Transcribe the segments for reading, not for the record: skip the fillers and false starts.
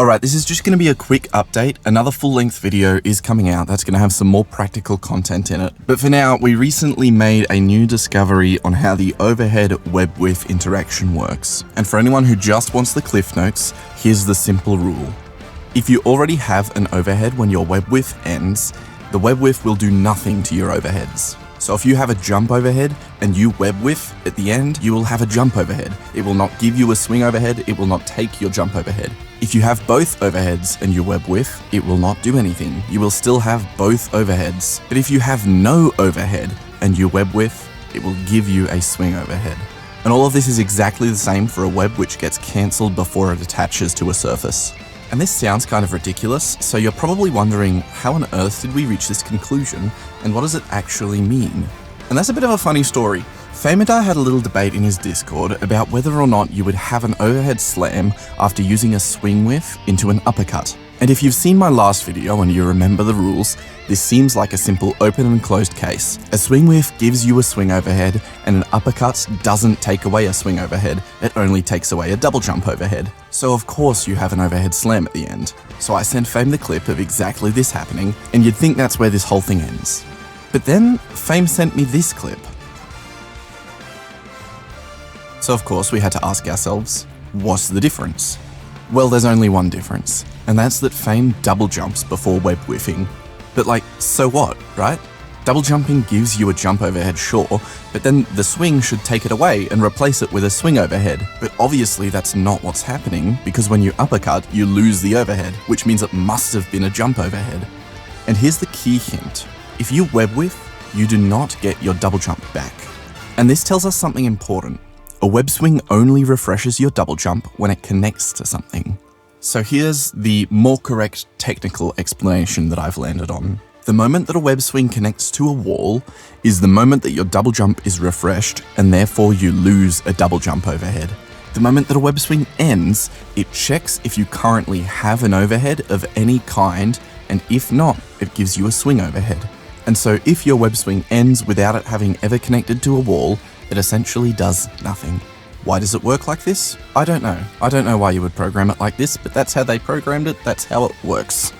Alright, this is just going to be a quick update. Another full-length video is coming out that's going to have some more practical content in it. But for now, we recently made a new discovery on how the overhead web-whiff interaction works. And for anyone who just wants the cliff notes, here's the simple rule. If you already have an overhead when your web-whiff ends, the web-whiff will do nothing to your overheads. So if you have a jump overhead and you web-whiff at the end, you will have a jump overhead. It will not give you a swing overhead, it will not take your jump overhead. If you have both overheads and you web-whiff, it will not do anything. You will still have both overheads. But if you have no overhead and you web-whiff, it will give you a swing overhead. And all of this is exactly the same for a web which gets cancelled before it attaches to a surface. And this sounds kind of ridiculous, so you're probably wondering, how on earth did we reach this conclusion, and what does it actually mean? And that's a bit of a funny story. Fame and I had a little debate in his Discord about whether or not you would have an overhead slam after using a swing whiff into an uppercut. And if you've seen my last video and you remember the rules, this seems like a simple open and closed case. A swing whiff gives you a swing overhead, and an uppercut doesn't take away a swing overhead, it only takes away a double jump overhead. So of course you have an overhead slam at the end. So I sent Fame the clip of exactly this happening, and you'd think that's where this whole thing ends. But then, Fame sent me this clip. So of course we had to ask ourselves, what's the difference? Well, there's only one difference, and that's that Fame double jumps before web whiffing. But like, so what, right? Double jumping gives you a jump overhead, sure, but then the swing should take it away and replace it with a swing overhead. But obviously that's not what's happening, because when you uppercut, you lose the overhead, which means it must have been a jump overhead. And here's the key hint. If you web whiff, you do not get your double jump back. And this tells us something important. A web swing only refreshes your double jump when it connects to something. So here's the more correct technical explanation that I've landed on. The moment that a web swing connects to a wall is the moment that your double jump is refreshed, and therefore you lose a double jump overhead. The moment that a web swing ends, it checks if you currently have an overhead of any kind, and if not, it gives you a swing overhead. And so if your web swing ends without it having ever connected to a wall, it essentially does nothing. Why does it work like this? I don't know. I don't know why you would program it like this, but that's how they programmed it, that's how it works.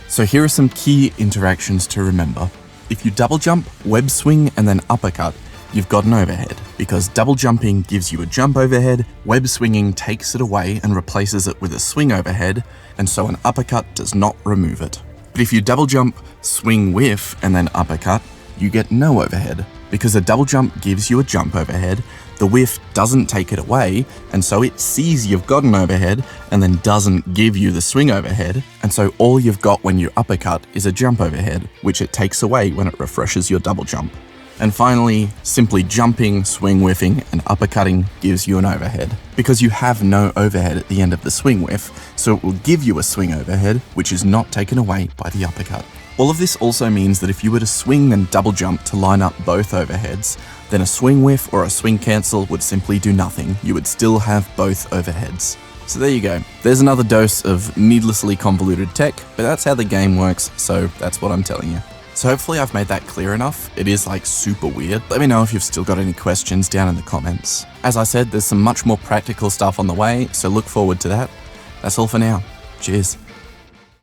So here are some key interactions to remember. If you double jump, web swing, and then uppercut, you've got an overhead, because double jumping gives you a jump overhead, web swinging takes it away and replaces it with a swing overhead, and so an uppercut does not remove it. But if you double jump, swing whiff, and then uppercut, you get no overhead. Because a double jump gives you a jump overhead, the whiff doesn't take it away, and so it sees you've got an overhead and then doesn't give you the swing overhead, and so all you've got when you uppercut is a jump overhead, which it takes away when it refreshes your double jump. And finally, simply jumping, swing whiffing, and uppercutting gives you an overhead. Because you have no overhead at the end of the swing whiff, so it will give you a swing overhead, which is not taken away by the uppercut. All of this also means that if you were to swing and double jump to line up both overheads, then a swing whiff or a swing cancel would simply do nothing. You would still have both overheads. So there you go. There's another dose of needlessly convoluted tech, but that's how the game works, so that's what I'm telling you. So hopefully I've made that clear enough. It is like super weird. Let me know if you've still got any questions down in the comments. As I said, there's some much more practical stuff on the way, so look forward to that. That's all for now. Cheers.